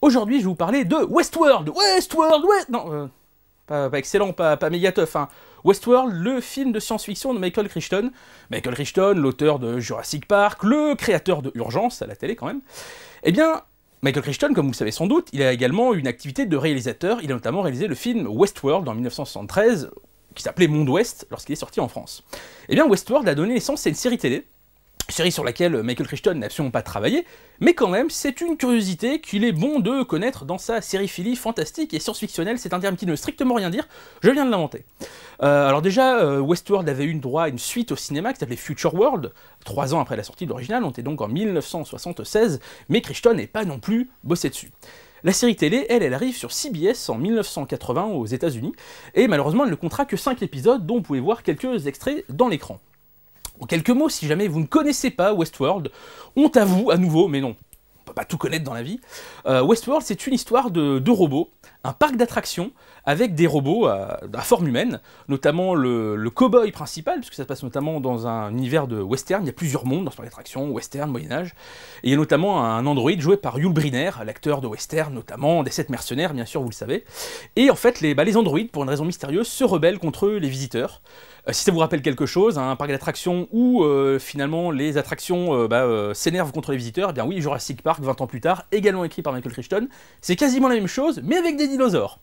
Aujourd'hui, je vais vous parler de Westworld. Non, pas excellent, pas méga tough, hein. Westworld, le film de science-fiction de Michael Crichton. Michael Crichton, l'auteur de Jurassic Park, le créateur de Urgence, à la télé quand même. Eh bien, Michael Crichton, comme vous le savez sans doute, il a également une activité de réalisateur. Il a notamment réalisé le film Westworld en 1973, qui s'appelait Monde Ouest, lorsqu'il est sorti en France. Eh bien, Westworld a donné naissance à une série télé, série sur laquelle Michael Crichton n'a absolument pas travaillé, mais quand même, c'est une curiosité qu'il est bon de connaître dans sa sériphilie fantastique et science-fictionnelle. C'est un terme qui ne veut strictement rien dire, je viens de l'inventer. Alors déjà, Westworld avait eu droit à une suite au cinéma qui s'appelait Future World, 3 ans après la sortie de l'original, on était donc en 1976, mais Crichton n'est pas non plus bossé dessus. La série télé, elle arrive sur CBS en 1980 aux États-Unis, et malheureusement, elle ne comptera que 5 épisodes, dont vous pouvez voir quelques extraits dans l'écran. En quelques mots, si jamais vous ne connaissez pas Westworld, honte à vous, à nouveau, mais non, on peut pas tout connaître dans la vie. Westworld, c'est une histoire de robots, un parc d'attractions avec des robots à forme humaine, notamment le cow-boy principal, puisque ça se passe notamment dans un univers de western, il y a plusieurs mondes dans ce parc d'attractions, western, Moyen-Âge, et il y a notamment un androïde joué par Yul Brynner, l'acteur de western, notamment des 7 mercenaires, bien sûr, vous le savez. Et en fait, les androïdes, pour une raison mystérieuse, se rebellent contre les visiteurs. Si ça vous rappelle quelque chose, un parc d'attractions où finalement les attractions s'énervent contre les visiteurs, eh bien oui, Jurassic Park, 20 ans plus tard, également écrit par Michael Crichton, c'est quasiment la même chose, mais avec des dinosaures.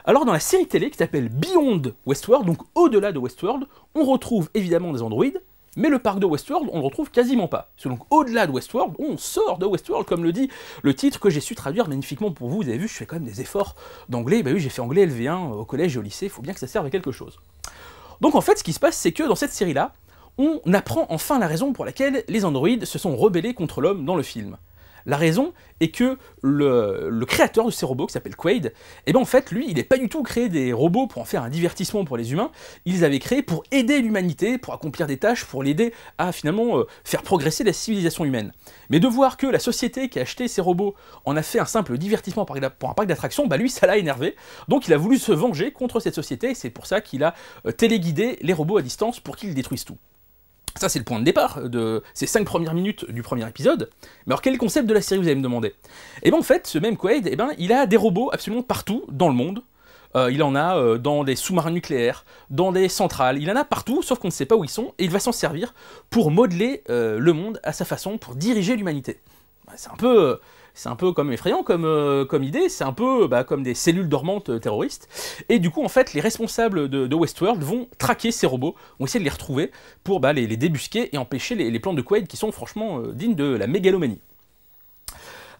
Alors dans la série télé qui s'appelle Beyond Westworld, donc au-delà de Westworld, on retrouve évidemment des androïdes, mais le parc de Westworld, on le retrouve quasiment pas. Parce que donc au-delà de Westworld, on sort de Westworld, comme le dit le titre que j'ai su traduire magnifiquement pour vous. Vous avez vu, je fais quand même des efforts d'anglais. Bah oui, j'ai fait anglais LV1 au collège et au lycée, il faut bien que ça serve à quelque chose. Donc en fait, ce qui se passe, c'est que dans cette série-là, on apprend enfin la raison pour laquelle les androïdes se sont rebellés contre l'homme dans le film. La raison est que le créateur de ces robots, qui s'appelle Quaid, eh ben en fait, lui, il n'est pas du tout créé des robots pour en faire un divertissement pour les humains, il les avait créés pour aider l'humanité, pour accomplir des tâches, pour l'aider à finalement faire progresser la civilisation humaine. Mais de voir que la société qui a acheté ces robots en a fait un simple divertissement pour un parc d'attractions, bah lui, ça l'a énervé, donc il a voulu se venger contre cette société, et c'est pour ça qu'il a téléguidé les robots à distance pour qu'ils détruisent tout. Ça, c'est le point de départ de ces 5 premières minutes du premier épisode. Mais alors, quel est le concept de la série, vous allez me demander? Et bien en fait, ce même Quaid, il a des robots absolument partout dans le monde. Il en a dans des sous-marins nucléaires, dans des centrales, il en a partout, sauf qu'on ne sait pas où ils sont, et il va s'en servir pour modeler le monde à sa façon, pour diriger l'humanité. C'est un peu comme effrayant comme idée, c'est un peu comme des cellules dormantes terroristes. Et du coup, en fait, les responsables de Westworld vont traquer ces robots, vont essayer de les retrouver pour les débusquer et empêcher les plans de Quaid qui sont franchement dignes de la mégalomanie.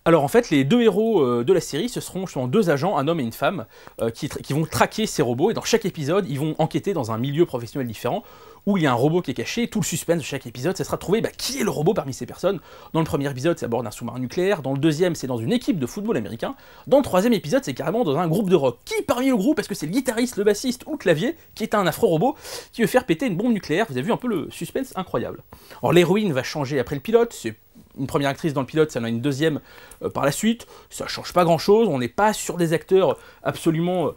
Alors en fait, les deux héros de la série, ce seront justement 2 agents, un homme et une femme, qui vont traquer ces robots, et dans chaque épisode, ils vont enquêter dans un milieu professionnel différent, où il y a un robot qui est caché, et tout le suspense de chaque épisode, ça sera de trouver qui est le robot parmi ces personnes. Dans le premier épisode, c'est à bord d'un sous-marin nucléaire, dans le deuxième, c'est dans une équipe de football américain, dans le troisième épisode, c'est carrément dans un groupe de rock. Qui parmi le groupe, est-ce que c'est le guitariste, le bassiste ou le clavier, qui est un afro-robot, qui veut faire péter une bombe nucléaire? Vous avez vu un peu le suspense incroyable. Alors l'héroïne va changer après le pilote, c'est une première actrice dans le pilote, ça en a une deuxième par la suite, ça change pas grand chose, on n'est pas sur des acteurs absolument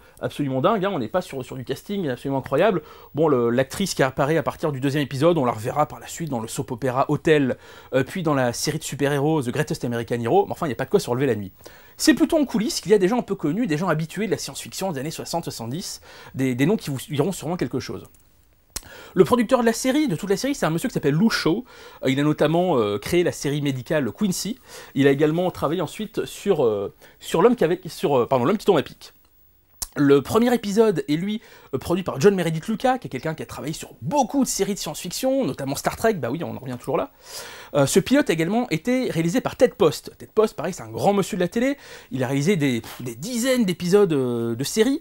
dingues, hein, on n'est pas sur du casting absolument incroyable. Bon, l'actrice qui apparaît à partir du deuxième épisode, on la reverra par la suite dans le soap opéra Hotel, puis dans la série de super-héros The Greatest American Hero, mais enfin il n'y a pas de quoi se relever la nuit. C'est plutôt en coulisses qu'il y a des gens un peu connus, des gens habitués de la science-fiction des années 60-70, des noms qui vous diront sûrement quelque chose. Le producteur de toute la série, c'est un monsieur qui s'appelle Lou Shaw. Il a notamment créé la série médicale Quincy. Il a également travaillé ensuite sur l'homme qui tombe à pic. Le premier épisode est lui produit par John Meredith Lucas, qui est quelqu'un qui a travaillé sur beaucoup de séries de science-fiction, notamment Star Trek, bah oui, on en revient toujours là. Ce pilote a également été réalisé par Ted Post. Ted Post, pareil, c'est un grand monsieur de la télé, il a réalisé des dizaines d'épisodes de séries,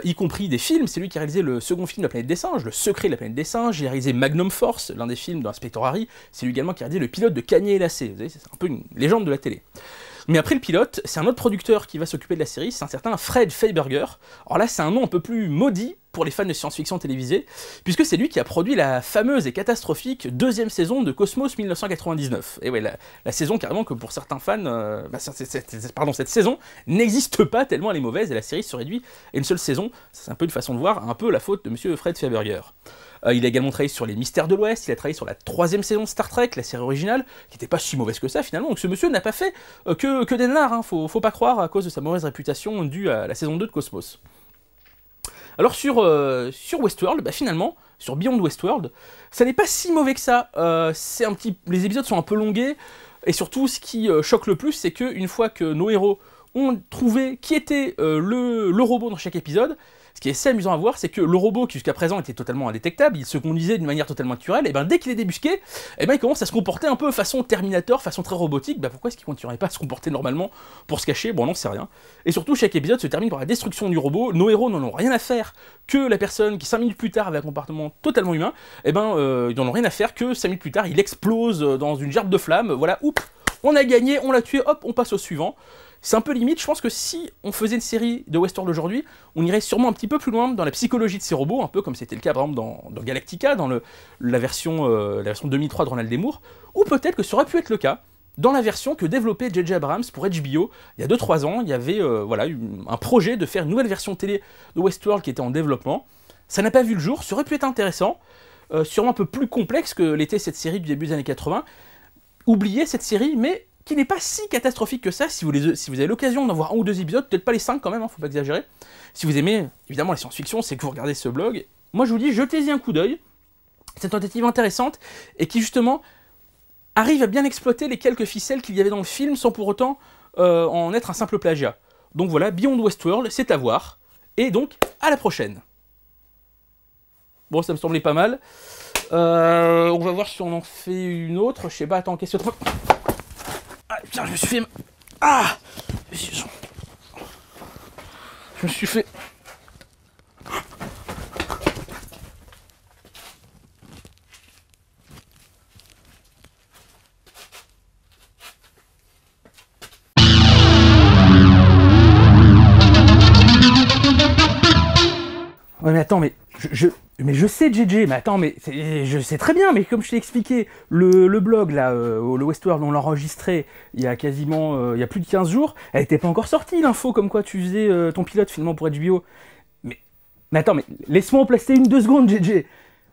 y compris des films. C'est lui qui a réalisé le second film de la planète des singes, Le secret de la planète des singes. Il a réalisé Magnum Force, l'un des films d'Inspector Harry. C'est lui également qui a réalisé le pilote de Kanye et Lacé. Vous savez, c'est un peu une légende de la télé. Mais après le pilote, c'est un autre producteur qui va s'occuper de la série, c'est un certain Fred Freiberger. Alors là, c'est un nom un peu plus maudit, pour les fans de science-fiction télévisée, puisque c'est lui qui a produit la fameuse et catastrophique deuxième saison de Cosmos 1999. Et ouais, la saison carrément que pour certains fans, cette saison n'existe pas tellement elle est mauvaise, et la série se réduit à une seule saison. C'est un peu une façon de voir, un peu la faute de monsieur Fred Faberger. Il a également travaillé sur les Mystères de l'Ouest, il a travaillé sur la troisième saison de Star Trek, la série originale, qui n'était pas si mauvaise que ça finalement, donc ce monsieur n'a pas fait que des nanars, hein. Faut pas croire à cause de sa mauvaise réputation due à la saison 2 de Cosmos. Alors sur Westworld, finalement, sur Beyond Westworld, ça n'est pas si mauvais que ça, les épisodes sont un peu longués, et surtout ce qui choque le plus, c'est qu'une fois que nos héros ont trouvé qui était le robot dans chaque épisode, ce qui est assez amusant à voir, c'est que le robot, qui jusqu'à présent était totalement indétectable, il se conduisait d'une manière totalement naturelle, et dès qu'il est débusqué, il commence à se comporter un peu façon Terminator, façon très robotique. Pourquoi est-ce qu'il ne continuerait pas à se comporter normalement pour se cacher? Bon, on n'en sait rien. Et surtout, chaque épisode se termine par la destruction du robot. Nos héros n'en ont rien à faire que la personne qui 5 minutes plus tard avait un comportement totalement humain, ils n'en ont rien à faire que 5 minutes plus tard, il explose dans une gerbe de flammes. Voilà, oups, on a gagné, on l'a tué, hop, on passe au suivant. C'est un peu limite, je pense que si on faisait une série de Westworld aujourd'hui, on irait sûrement un petit peu plus loin dans la psychologie de ces robots, un peu comme c'était le cas par exemple dans Galactica, dans la version 2003 de Ronald D. Moore, ou peut-être que ça aurait pu être le cas dans la version que développait J.J. Abrams pour HBO il y a 2-3 ans. Il y avait un projet de faire une nouvelle version télé de Westworld qui était en développement. Ça n'a pas vu le jour, ça aurait pu être intéressant, sûrement un peu plus complexe que l'était cette série du début des années 80. Oubliez cette série, mais qui n'est pas si catastrophique que ça. Si vous avez l'occasion d'en voir 1 ou 2 épisodes, peut-être pas les 5 quand même, faut pas exagérer. Si vous aimez évidemment la science-fiction, c'est que vous regardez ce blog. Moi je vous dis, jetez-y un coup d'œil. C'est une tentative intéressante et qui justement arrive à bien exploiter les quelques ficelles qu'il y avait dans le film sans pour autant en être un simple plagiat. Donc voilà, Beyond Westworld, c'est à voir. Et donc, à la prochaine. Bon, ça me semblait pas mal. On va voir si on en fait une autre. Je sais pas, attends, qu'est-ce que... Ah, putain, je me suis fait... Ah, je me suis fait... Ouais, mais attends, mais je sais, JJ, mais attends, mais je sais très bien, mais comme je t'ai expliqué, le blog, là, le Westworld, on l'a enregistré il y a quasiment, il y a plus de 15 jours, elle était pas encore sortie, l'info, comme quoi tu faisais ton pilote, finalement, pour HBO. Mais attends, mais laisse-moi en placer 1-2 secondes, JJ.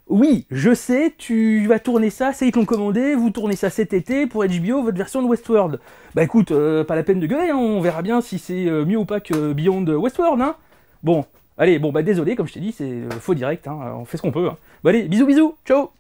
Oui, je sais, tu vas tourner ça, c'est ils te l'ont commandé, vous tournez ça cet été pour HBO, votre version de Westworld. Bah écoute, pas la peine de gueuler, hein, on verra bien si c'est mieux ou pas que Beyond Westworld, hein. Bon. Allez, bon, désolé, comme je t'ai dit, c'est faux direct, hein, on fait ce qu'on peut. Hein. Bon, allez, bisous, ciao.